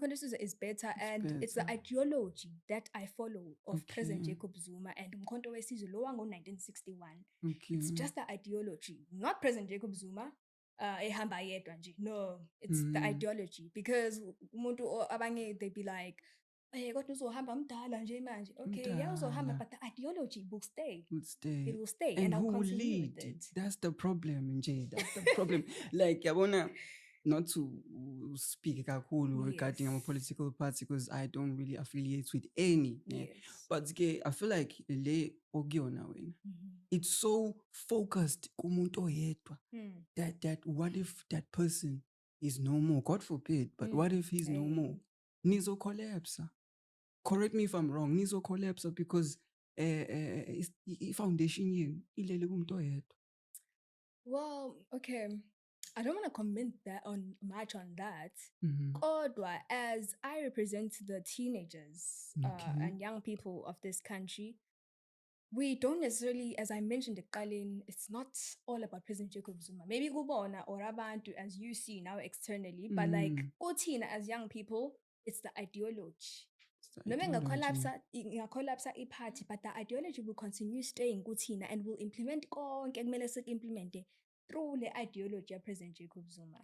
Umkhonto wesizwe is better, It's and it's the better. ideology that I follow of President Okay. Jacob Zuma and Umkhonto wesizwe lo wango-1961. Okay. It's just the ideology, not President Jacob Zuma. Ehamba yedwa nje. No, it's the ideology, because umuntu abanye they be like, kodwa uzohamba mdala nje manje. Okay, yeah, uzohamba, Mdala. but the ideology will stay. Would stay. It will stay, And and I'll who will continue lead? with it. That's the problem, nje. That's the problem. Like, yabona, not to speak kakhulu regarding our Yes. political party, because I don't really affiliate with any. Yes. But I feel like le ogiyona wena. It's so focused kumuntu oyedwa that what if that person is no more? God forbid, but what if he's no more? Nizo collapse. Correct me if I'm wrong. Nizo collapse because foundation yenu ilele kumuntu oyedwa. Well, okay. I don't want to comment much on that. Kodwa, as I represent the teenagers and young people of this country, we don't necessarily, as I mentioned, it's not all about President Jacob Zuma. Maybe kubona or abantu, as you see now externally, but like kuthina as young people, it's the ideology. Noma ingakolapsa iphathi, but the ideology will continue staying kuthina and will implement konke ekumele siku-implemente through the ideology of President Jacob Zuma.